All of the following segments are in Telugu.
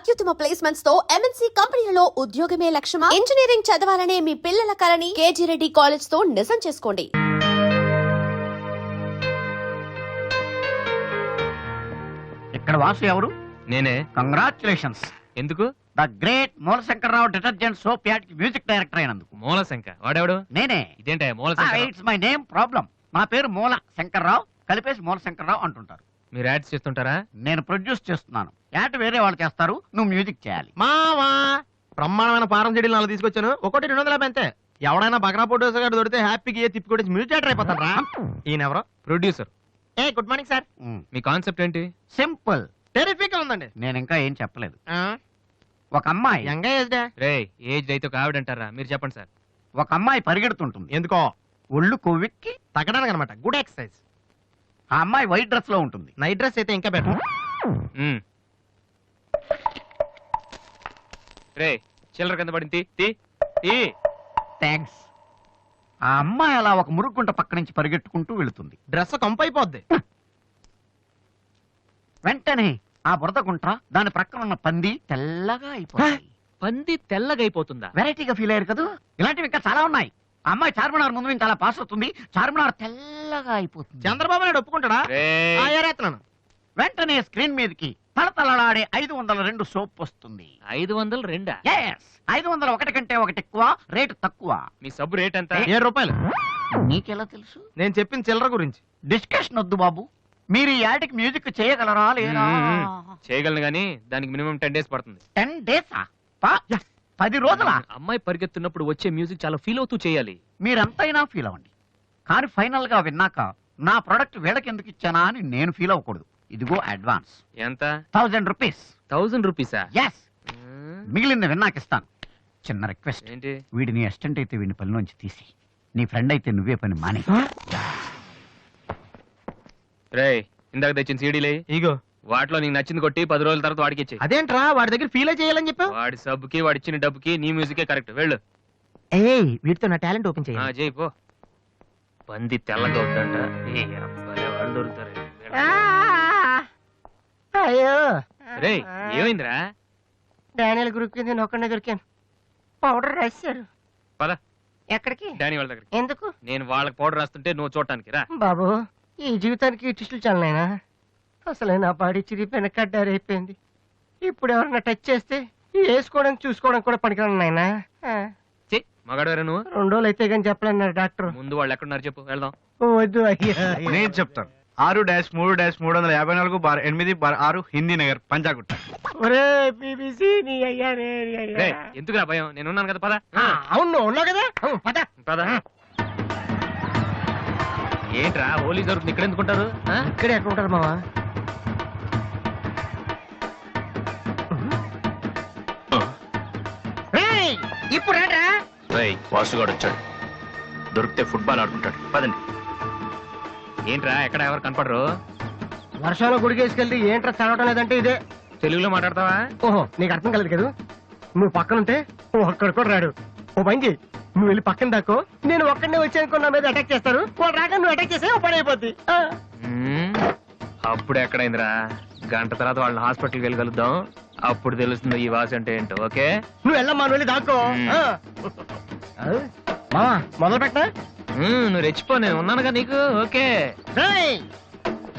అత్యుత్తమ ప్లేస్మెంట్స్ తో ఎంఎన్సీ కంపెనీలలో ఉద్యోగమే లక్ష్యమా? ఇంజనీరింగ్ చదవాలనే మీ పిల్లల కలని కేజీ రెడ్డి కాలేజ్ తో నిజం చేసుకోండి. ఇక్కడ వాసు ఎవరు? నేనే. కంగ్రాచులేషన్స్. ఎందుకు? The great Moolashankararao detergent soap ad కి మ్యూజిక్ డైరెక్టర్ అయినందుకు. మూలశంకర్ వాడెవడు? నేనే. ఇదేంటే Moolashankar? It's my name problem. నా పేరు మూల శంకర్రావు, కలిపేసి మూలశంకర్రావు అంటుంటారు. మీరు యాడ్స్ చేస్తుంటారా? నేను ప్రొడ్యూస్ చేస్తున్నాను. యాడ్ వేరే వాళ్ళు చేస్తారు, నువ్వు మ్యూజిక్ చేయాలి. మావా బ్రహ్మాండమైన పారం చెడీలు నాలుగు తీసుకొచ్చాను. ఒకటి 250 అంతే. ఎవడైనా బగ్రా ఫోటోస్ గారు దొరికితే హ్యాపీగా ఏ తిప్పి కొట్టేసి మ్యూజిక్ డైరెక్టర్ అయిపోతాను రా. ఈయనెవరో ప్రొడ్యూసర్. ఏ గుడ్ మార్నింగ్ సార్. మీ కాన్సెప్ట్ ఏంటి? సింపుల్, టెరిఫిక్ ఉందండి. నేను ఇంకా ఏం చెప్పలేదు. ఒక అమ్మాయి యంగ్ ఏజ్ రే ఏజ్ అయితే ఒక ఆవిడ అంటారా? మీరు చెప్పండి సార్. ఒక అమ్మాయి పరిగెడుతుంటుంది. ఎందుకో ఒళ్ళు కొవ్వెక్కి తగ్గడానికి అనమాట. Good exercise. ఆ అమ్మాయి వైట్ డ్రెస్ లో ఉంటుంది. నైట్ డ్రెస్ అయితే ఇంకా బెటర్. రే చిల్లర కింద పడింది. తీ తీ. థ్యాంక్స్. ఆ అమ్మాయి అలా ఒక మురుగుంట పక్క నుంచి పరిగెట్టుకుంటూ వెళుతుంది. డ్రెస్ కంపు అయిపోద్ది. వెంటనే ఆ బురద గుంట దాని ప్రక్కన ఉన్న పంది తెల్లగా అయిపోతుంది. పంది తెల్లగా అయిపోతుందా? వెరైటీగా ఫీల్ అయ్యారు కదా. ఇలాంటివి ఇంకా చాలా ఉన్నాయి. ఆ అమ్మాయి చార్మినార్ ముందు నుంచి అలా పాస్ అవుతుంది, చార్మినార్ తెల్లగా అయిపోతుంది. చంద్రబాబు నాయుడు ఒప్పుకుంటాడా? ఏరేస్తున్నాను. వెంటనే స్క్రీన్ మీదకి తలతలలాడే 502 సోప్ వస్తుంది. 502? Yes, 501 కంటే ఒకటి ఎక్కువ, రేటు తక్కువ. మీ సబ్బు రేట్ ఎంత? 7 రూపాయలు. నీకెలా తెలుసు? నేను చెప్పిన చిల్లర గురించి. డిస్కషన్ వద్దు బాబు. మీరు ఈ యాడ్కి మ్యూజిక్ చేయగలరా లేదా? చేయగలను గానీ దానికి మినిమం 10 days పడుతుంది. 10 days? 10 రోజుల? అమ్మాయి పరిగెత్తున్నప్పుడు వచ్చే మ్యూజిక్ చాలా ఫీల్ అవుతూ చేయాలి. మీరెంతైనా ఫీల్ అవ్వండి, కానీ ఫైనల్ గా విన్నాక నా ప్రొడక్ట్ వీళ్ళకి ఎందుకు ఇచ్చానా అని నేను ఫీల్ అవ్వకూడదు. ఇదిగో అడ్వాన్స్. ఎంత? 1000 రూపీస్. 1000 రూపీసా? ఎస్. మిగిలింది విన్నాక ఇస్తాను. చిన్న రిక్వెస్ట్. ఏంటి? వీడిని అసిస్టెంట్ అయితే వీడిని పనిలోంచి తీసి, నీ ఫ్రెండ్ అయితే నువ్వే పని మానే. రే ఇందాక తెచ్చిన సీడీలే ఇగో వాటిలో నీకు నచ్చింది కొట్టి 10 రోజుల తర్వాత వాడికి ఇచ్చే. అదేంట్రా వాడి దగ్గర ఫీల్ చేయాలని చెప్పావు? వాడి సబ్బుకి వాడి ఇచ్చిన డబ్బుకి నీ మ్యూజికే కరెక్ట్. వెళ్ళు. ఏయ్ వీటితో నా టాలెంట్ ఓపెన్ చేయి. చేయి పో. పంది తెల్లగా అవుతుందంట. వాళ్ళు దొరుకుతారు. అయ్యో రే ఏమైందిరా? డానియల్ గ్రూప్ కింద నేను ఒక్కనే దొరికాను. పౌడర్ రాశారు. పద ఎక్కడికి? డానీ వాళ్ళ దగ్గరికి. ఎందుకు? నేను వాళ్ళకి పౌడర్ రాస్తుంటే నువ్వు చూడటానికి రా. బాబు ఈ జీవితానికి టిస్టులు చాలనైనా. అసలే నా బాడీ చిరిగిపోయిన కడ్డారైపోయింది. ఇప్పుడు ఎవరన్నా టచ్ చేస్తే వేసుకోవడం చూసుకోవడం కూడా పనికిరాను నాయనా. మగాడవరా నువ్వు? 2 రోజులు అయితే కానీ చెప్పలేన్నారు డాక్టర్. ముందు వాళ్ళు ఎక్కడున్నారు చెప్పు, వెళ్దాం. వద్దు అయ్యా. నేను చెప్తాను. 6-3-350-8/6 హిందీ నగర్ పంజాగుట్ట. ఒరే బీబీసీ నీ అయ్యా నీ అయ్యా. రే ఎందుకురా భయం, నేను ఉన్నాను కదా. పద. అవును ఉన్నావు కదా. పద పద. ఏంట్రా హోలీ జరుగుతుంది ఇక్కడ ఎందుకుంటారు? ఇక్కడే ఎక్కడ ఉంటారు మావా? ఇప్పుడు రా. వాసుగాడు వచ్చాడు. దొరికితే ఫుట్బాల్ ఆడుకుంటాడు. పదండి. ఏంట్రా ఎక్కడ ఎవరు కనపడరు? వర్షంలో గుడికేసుకెళ్ళి ఏంట్రా చదవటం లేదంటే ఇదే. తెలుగులో మాట్లాడతావా? ఓహో నీకు అర్థం కలదు కదా. నువ్వు పక్కనుంటే ఒక్కడ కూడా రాడు. ఓ పని చెయ్యి, నువ్వు వెళ్ళి పక్కన దాకో. నేను ఒక్కడనే వచ్చానుకో నా మీద అటాక్ చేస్తారు. వాళ్ళు రాక నువ్వు అటాక్ చేస్తే పని అయిపోద్ది. అప్పుడు ఎక్కడైందిరా? గంట తర్వాత వాళ్ళని హాస్పిటల్కి వెళ్ళి కలుద్దాం. అప్పుడు తెలుస్తుంది ఈ వాసి అంటే ఏంటో. ఓకే నువ్వు వెళ్ళమ్మా, నువ్వు వెళ్ళి దాకో. మావా మొదలు పెట్టా. నువ్వు రెచ్చిపో, నేను ఉన్నానుగా నీకు. ఓకే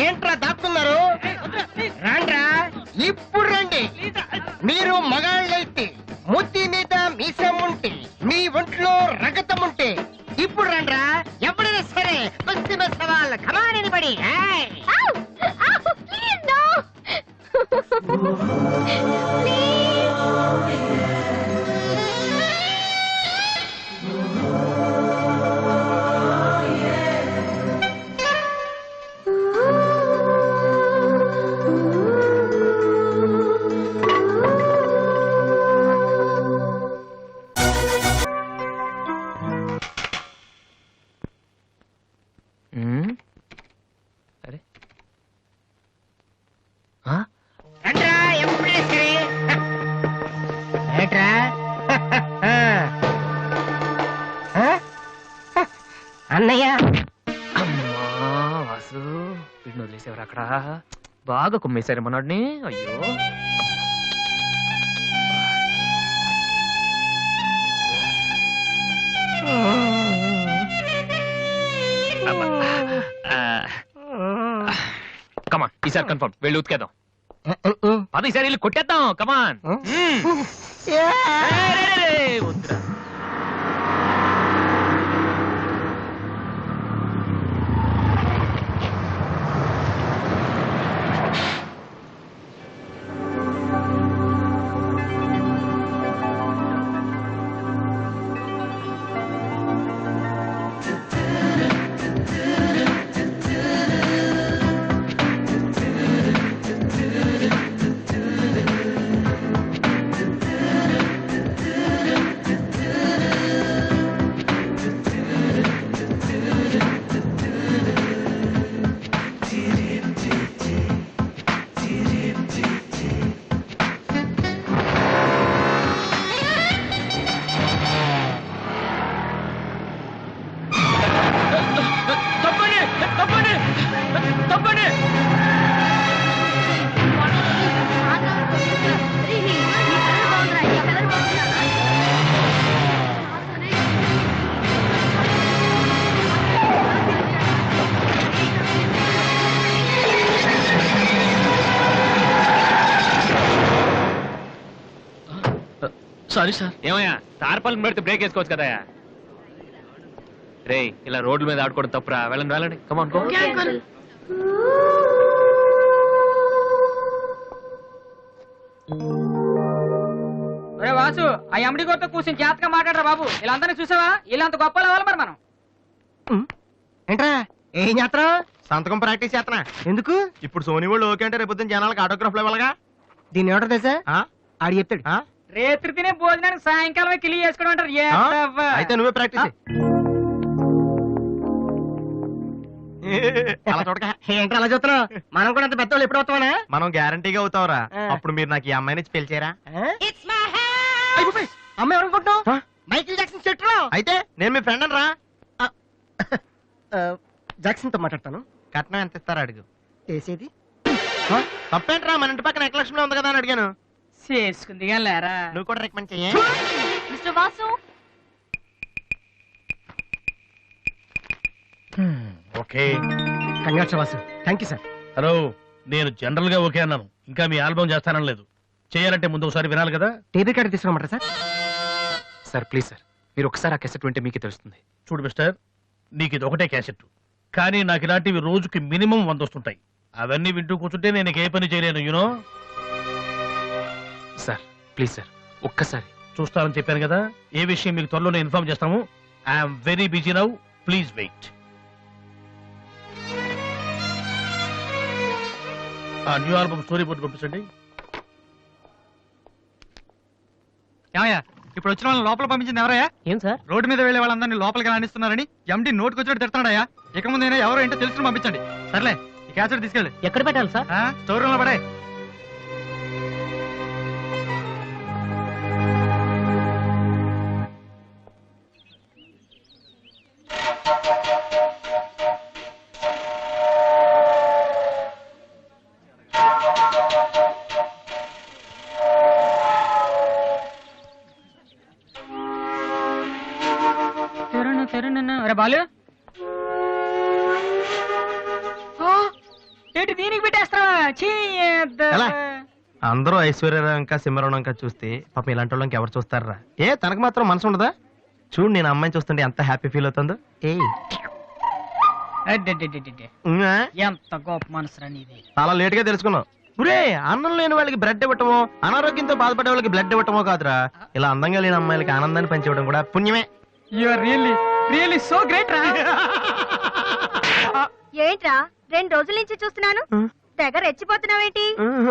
ఏంట్రా దాక్కున్నారు? రాండ్రా ఇప్పుడు రండి. మీరు మగాళ్ళైతే ముత్తి మీద మీసం ఉంటే, మీ ఒంట్లో రగతం ఉంటే ఇప్పుడు రండ్రా. ఎవరైనా సరే కుస్తీ మీద సవాల్. కమాన్ ఎనీబడీ. అరే రండ్రా ఎప్పుడైనా సరే. ఏట్రా అన్నయ్య. అమ్మా వాసు వీడిని వదిలేసేవారు అక్కడ. బాగా కుమ్మేశారు మనోడిని. అయ్యో ఈసారి కన్ఫర్మ్ వెళ్ళి ఉతికేద్దాం. పద ఈసారి వెళ్ళి కొట్టేద్దాం. కమాన్. వద్దురా. Sorry sir. ఏమయ్యా తార్పాలను పెడితే బ్రేక్ వేసుకోవచ్చు కదా. రే ఇలా రోడ్ల మీద ఆడుకోవడం తప్పురా. వెళ్ళండి వెళ్ళండి. Come on go. ఒరే వాసు, ఆ ఎమ్డి గోతో కూర్చొని జాతగా మాట్లాడరా బాబు. వీళ్ళందరినీ చూసావా? వీళ్ళంత గొప్పలు అవ్వాలి మరి మనం. ఏంట్రా ఏం చేస్తున్నావు? సంతకం ప్రాక్టీస్ చేస్తున్నా. ఎందుకు? ఇప్పుడు సోనీ వాళ్ళు ఓకే అంటే రేపు పొద్దున్న జనాలకు ఆటోగ్రాఫ్లు ఇవ్వాలిగా. దీన్ని ఏమంటారు తెలుసా? ఆడి చెప్తాడు. రేత్రి తినే భోజనానికి సాయంకాలమే కిలి చేసుకోవడం అంటారు. ఏ అవ్వ. అయితే నువ్వే ప్రాక్టీస్ అలా చూడక. ఏంట్రా అలా చూస్తున్నావు? మనం కూడా అంత పెద్దవాళ్ళు ఎప్పుడు అవుతామనా? మనం గ్యారంటీగా అవుతావురా. ఆ. అప్పుడు మీరు నాకు ఈ అమ్మాయిని ఇచ్చి పెళ్లి చేయరా? అమ్మ ఎవరనుకుంటున్నావు? మైకిల్ జాక్సన్ చెట్టు. అయితే నేను మీ ఫ్రెండ్ రా. జాక్సన్ తో మాట్లాడతాను. కట్నం ఎంత ఇస్తారా అడుగు. చేసేది తప్పేంట్రా, మన ఇంటి పక్కన ఎక్లక్ష్మిలో ఉంది కదా అని అడిగాను. చేసుకుంది కానీ లేరా. నువ్వు కూడా రికమెండ్ చెయ్యి. Mister Vasu, okay. Congrats Vasu. Thank you sir. Hello, నేను జనరల్ గా ఓకే అన్నాను. ఇంకా మీ ఆల్బమ్ చేస్తానని లేదు. చేయాలంటే ముందు ఒకసారి వినాలి కదా. టేబుల్ కార్డు తీసుకురమ్మంటారా సార్? సార్ ప్లీజ్ సార్, మీరు ఒకసారి ఆ కెసెట్ వింటే మీకే తెలుస్తుంది. చూడు మిస్టర్, నీకు ఇది ఒకటే క్యాసెట్, కానీ నాకు ఇలాంటివి రోజుకి మినిమం 100 వస్తుంటాయి. అవన్నీ వింటూ కూర్చుంటే నేను ఏ పని చేయలేను. యూనో. సార్ ప్లీజ్ సార్, ఒక్కసారి. చూస్తానని చెప్పాను కదా. ఏ విషయం మీకు త్వరలోనే ఇన్ఫార్మ్ చేస్తాము. I'm very busy now, please wait. ఆ న్యూ ఆల్బమ్ స్టోరీ బోర్డు పంపించండి. ఏమయ్యా, ఇప్పుడు వచ్చిన వాళ్ళని లోపల పంపించింది ఎవరయ్యా? ఏం సార్? రోడ్డు మీద వెళ్లే వాళ్ళందరినీ లోపలికి రాణిస్తున్నారని ఎండి నోటుకు వచ్చినట్టు తిడతాడయ్యా. ఇక ముందైనా ఎవరో ఏంటో తెలుసుకుని పంపించండి. సర్లే, ఈ క్యాసెట్ తీసుకెళ్ళి ఎక్కడ పెట్టాలి సార్? స్టోర్ రూమ్ లో పడే. అరే బాలు, ఏంటి దీనికి పెట్టేస్తావా? ఎలా? అందరూ ఐశ్వర్యరావు ఇంకా సింహరావు ఇంకా చూస్తే పాపం ఇలాంటి వాళ్ళకి ఎవరు చూస్తారా? ఏ తనకు మాత్రం మనసు ఉండదా? చూడు, నేను అమ్మాయిని చూస్తుంటే ఎంత హ్యాపీ ఫీల్ అవుతుందో. ఏ ఎంత గొప్ప మనసురా నీది. చాలా లేట్ గా తెలుసుకున్నావు. ఒరే, అన్నం లేని వాళ్ళకి బ్లడ్ ఇవ్వటమో, అనారోగ్యంతో బాధపడే వాళ్ళకి బ్లడ్ ఇవ్వటమో కాదురా, ఇలా అందంగా లేని అమ్మాయిలకి ఆనందాన్ని పంచివ్వడం కూడా పుణ్యమే. You are really really so great రా. ఏంట్రా 2 రోజుల నుంచి చూస్తున్నాను, తెగ రెచ్చిపోతున్నావేంటి?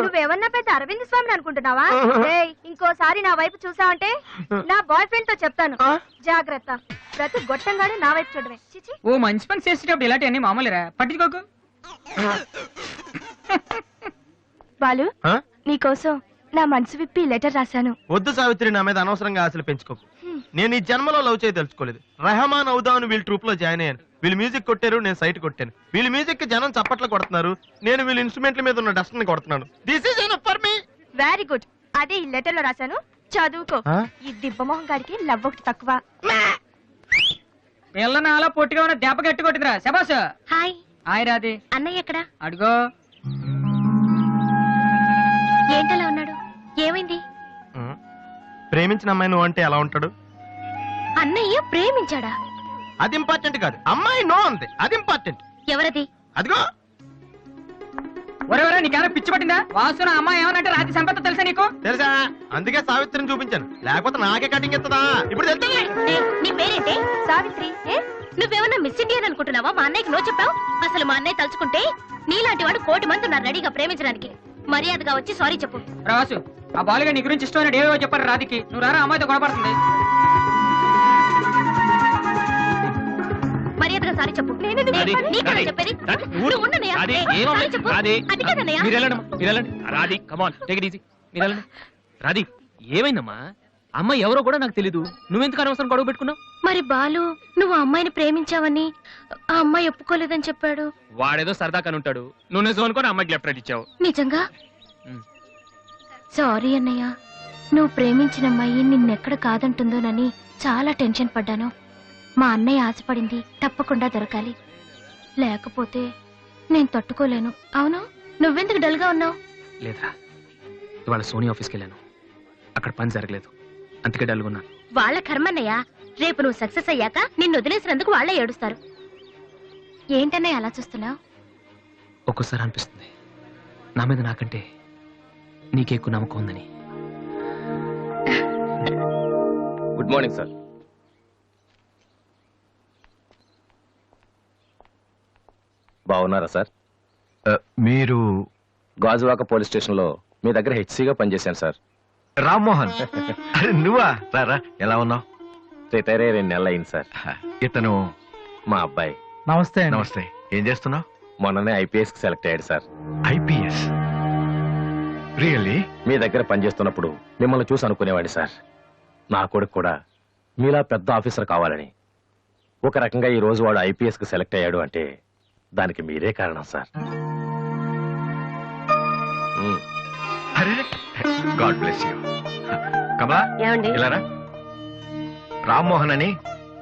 నువ్వేమన్నా పెద్ద అరవింద్ స్వామిని అనుకుంటున్నావా? ఏయ్, ఇంకోసారి నా వైపు చూసావంటే నా బాయ్ ఫ్రెండ్ తో చెప్తాను. జాగ్రత్త. ప్రతి గొట్టంగానే నా వైపు చూడవే. చిచి. ఓ మంచి పని చేసేటప్పుడు ఇలాంటివన్నీ మామూలురా, పట్టించుకోకు. బాలు, ఆ? నీకోసం నా మనసు విప్పి లెటర్ రాశాను. వద్దు సావిత్రి, నా మీద అనవసరంగా ఆశలు పెంచుకోకు. నేను ఈ జన్మలో లవ్ చేయ తెలుసుకోలేదు. రెహమాన్ అవుదామని వీళ్ళు ట్రూప్ లో జాయిన్ అయ్యాను. వీళ్ళు మ్యూజిక్ కొట్టారు, నేను సైట్ కొట్టాను. వీళ్ళు మ్యూజిక్ కి జనం చప్పట్లు కొడుతున్నారు, నేను వీళ్ళ ఇన్స్ట్రుమెంట్ల మీద ఉన్న డస్ట్ ని కొడుతున్నాను. This is enough for me. Very good. అదే ఈ లెటర్ లో రాశాను, చదువుకో. ఆ? ఈ దిబ్బమోహం గారికి లవ్ ఒకటి తక్కువ. పిల్లని అలా పొట్టిగా ఉన్న దెబ్బ గట్టి కొట్టిందిరా. శబాస్. హాయ్. హాయ్ రాది. అన్నయ్య ఎక్కడా? అడుగో. ప్రేమించిన అమ్మాయి నువ్వు అంటే ఎలా ఉంటాడు? అన్నయ్య ప్రేమించాడా? అది ఇంపార్టెంట్ కాదు, అమ్మాయి నో అంతే, అది ఇంపార్టెంట్. ఎవరది? అదిగో ఒరే ఒరే నీకేమైనా పిచ్చి పట్టిందా? వాసు అమ్మాయి ఏమనంటే రాత్రి సంపద తెలుసా నీకు? తెలుసా, అందుకే సావిత్రిని చూపించాను, లేకపోతే నాకే కటింగ్ ఇస్తుందా? ఇప్పుడు తెలుస్తుంది. నీ పేరేంటి? సావిత్రి. నువ్వేమన్నా మిస్ ఇండియన్ అనుకుంటున్నావా? మా అన్నయ్యకి నో చెప్పావు. అసలు మా అన్నయ్య తలుచుకుంటే నీలాంటి వాడు 1,000,000 మంది ఉన్నారు రెడీగా ప్రేమించడానికి. మర్యాదగా వచ్చి సారీ చెప్పు. ఒరే వాసు, ఆ బాలుగా నీ గురించి ఇష్టమైన ఏవో చెప్పారు రాధికి. నువ్వు రారా, అమ్మాయితో గొడవపడుతుంది. మర్యాదగా సారీ చెప్పు. రాధి, నీకన్నా రాధి, చెప్పేది. రాధి, నువ్వు ఉండనయ్యా. రాధి, ఏ, ఏమో, సారీ చెప్పు. రాధి, అది కాదన్నయ్య. మీరు వెళ్ళండి. రాధి, కమాన్, టేక్ ఇట్ ఈజీ. మీరు వెళ్ళండి. రాధి, ఏమైందమ్మా? అమ్మాయి ఎవరో కూడా నాకు తెలీదు, నువ్వెందుకు అనవసరం గొడవ పెట్టుకున్నావు? మరి బాలు నువ్వు ఆ అమ్మాయిని ప్రేమించావని ఆ అమ్మాయి ఒప్పుకోలేదని చెప్పాడు. వాడేదో సరదా కని ఉంటాడు, నువ్వు నిజం అనుకొని అమ్మాయికి లెఫ్ట్ రైట్ ఇచ్చావు. నిజంగా? ఉమ్. సారీ అన్నయ్య. నువ్వు ప్రేమించిన అమ్మాయి నిన్నెక్కడ కాదంటుందోనని చాలా టెన్షన్ పడ్డాను. మా అన్నయ్య ఆశపడింది తప్పకుండా దొరకాలి, లేకపోతే నేను తట్టుకోలేను. అవును, నువ్వెందుకు డల్గా ఉన్నావు? లేదురా, ఇవాళ సోనీ ఆఫీస్కి వెళ్ళాను, అక్కడ పని జరగలేదు, అందుకే డల్గున్నాను. వాళ్ళ కర్మన్నయ్య. రేపు నువ్వు సక్సెస్ అయ్యాక నిన్ను వదిలేసినందుకు వాళ్ళే ఏడుస్తారు. ఏంటన్నయ్య అలా చూస్తున్నావు? ఒక్కోసారి అనిపిస్తుంది నా మీద నాకంటే నీకే ఎక్కువ నమ్మకం ఉందని. Good morning sir. బాగున్నారా సార్? మీరు గాజువాక పోలీస్ స్టేషన్ లో మీ దగ్గర హెచ్సిగా పనిచేశాను సార్. రామ్మోహన్? అరే నువ్వా? రారా, ఎలా ఉన్నావు? రిటైర్ అయ్యి 2 నెలలు అయింది సార్. ఇతను మా అబ్బాయి. నమస్తే. నమస్తే. ఏం చేస్తున్నావు? మొన్ననే ఐపీఎస్ కి సెలెక్ట్ అయ్యాడు సార్. ఐపీఎస్? రియల్లీ? మీ దగ్గర పనిచేస్తున్నప్పుడు మిమ్మల్ని చూసి అనుకునేవాడిని సార్, నా కొడుకు కూడా మీలా పెద్ద ఆఫీసర్ కావాలని. ఒక రకంగా ఈ రోజు వాడు ఐపీఎస్ కి సెలెక్ట్ అయ్యాడు అంటే దానికి మీరే కారణం సార్. అరే గాడ్ బ్లెస్ యూ. కమలా, ఏమండి? ఇలా రా. రామ్మోహన్ అని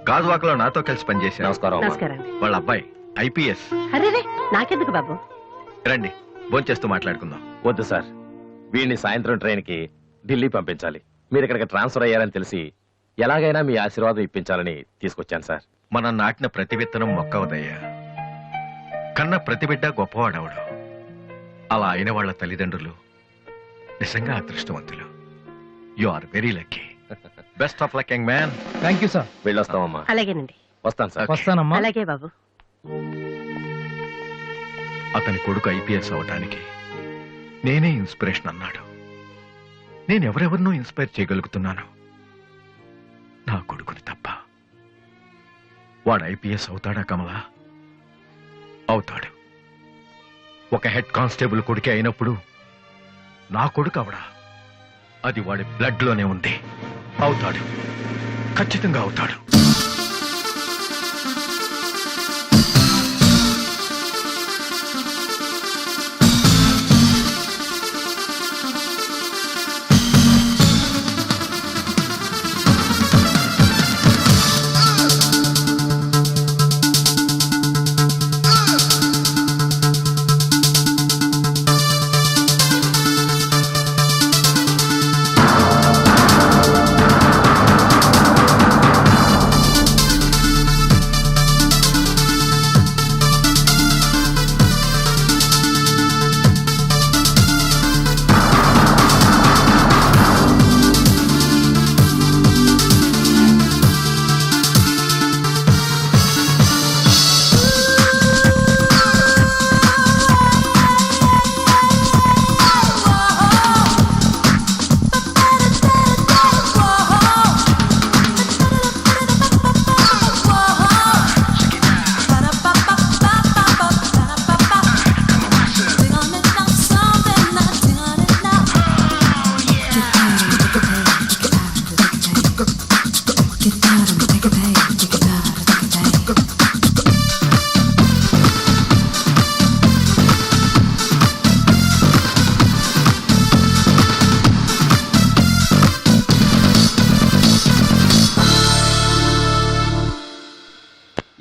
గాజువాకలో నాతో కలిసి పనిచేశారు. నమస్కారం అమ్మా. వాళ్ళ అబ్బాయి ఐపీఎస్. అరే నాకెందుకు బాబు? రండి, భోంచేస్తూ మాట్లాడుకుందాం. వద్దు సార్, వీడిని సాయంత్రం ట్రైన్ కి ఢిల్లీ పంపించాలి. మీరు ఇక్కడికి ట్రాన్స్ఫర్ అయ్యారని తెలిసి ఎలాగైనా మీ ఆశీర్వాదం ఇప్పించాలని తీసుకొచ్చాను సార్. మనం నాటిన ప్రతి విత్తనం మొక్కవదయ్యా. కన్న ప్రతి బిడ్డ గొప్పవాడవడు. అలా అయిన వాళ్ళ తల్లిదండ్రులు నిజంగా అదృష్టవంతులు. You are very lucky. Best of luck young man. Thank you sir. వెళ్ళొస్తామమ్మా. అలాగేనండి. వస్తాను సార్. వస్తానమ్మా. అలాగే బాబు. అతని కొడుకు ఐపీఎస్ అవటానికి నేనే ఇన్స్పిరేషన్ అన్నాడు. నేను ఎవరెవరినో ఇన్స్పైర్ చేయగలుగుతున్నాను, నా కొడుకుని తప్ప. వాడు ఐపీఎస్ అవుతాడా కమలా? అవుతాడు. ఒక హెడ్ కానిస్టేబుల్ కొడుకే అయినప్పుడు నా కొడుకు అవడా? అది వాడి బ్లడ్ లోనే ఉంది. అవుతాడు, ఖచ్చితంగా అవుతాడు.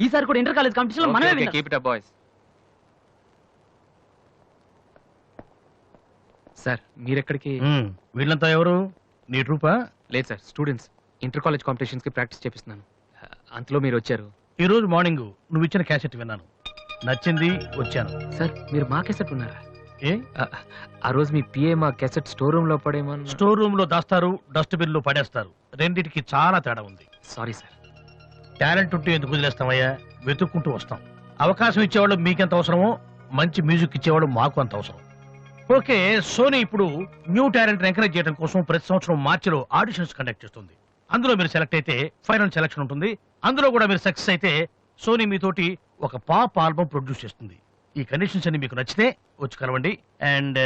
ఈసారి కూడా ఇంటర్ కాలేజ్ కాంపిటీషన్ మనమే విన్నాం. Keep it up boys. Sir మీరెక్కడికి? వీళ్ళంతా ఎవరు? నీ ట్రూపా? లేదు sir, students inter college competitions కి ప్రాక్టీస్ చేపిస్తున్నాను. అంతలో మీరు వచ్చారు. ఈ రోజు మార్నింగ్ నువ్వు ఇచ్చిన క్యాసెట్ విన్నాను, నచ్చింది, వచ్చాను. సార్ మీరు మా కెసెట్ ఉన్నారా? ఏ ఆ రోజు మీ పిఏ మా కెసెట్ స్టోర్ రూమ్ లో పడేమన్నా? స్టోర్ రూమ్ లో దాస్తారు, డస్ట్బిన్ లో పడేస్తారు. రెండిటికి చాలా తేడా ఉంది. Sorry sir. టాలెంట్ ఉంటే ఎందుకు వదిలేస్తామయ్యా? వెతుక్కుంటూ వస్తాం. అవకాశం ఇచ్చేవాళ్ళు మీకెంత అవసరమో మంచి మ్యూజిక్ ఇచ్చేవాళ్ళు మాకు అంత అవసరం. ఓకే, సోనీ ఇప్పుడు న్యూ టాలెంట్ ఎంకరేజ్ చేయడం కోసం ప్రతి సంవత్సరం మార్చిలో ఆడిషన్స్ కండక్ట్ చేస్తుంది. అందులో మీరు సెలెక్ట్ అయితే ఫైనల్ సెలక్షన్ ఉంటుంది. అందులో కూడా మీరు సక్సెస్ అయితే సోనీ మీతోటి ఒక పాప్ ఆల్బమ్ ప్రొడ్యూస్ చేస్తుంది. ఈ కండిషన్స్ అన్ని మీకు నచ్చితే వచ్చి కలవండి. And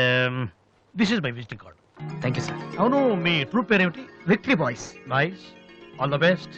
this is my visiting card. Thank you sir. అవును, మీ ట్రూప్ పేరేమిటి? Victory boys. Nice, all the best.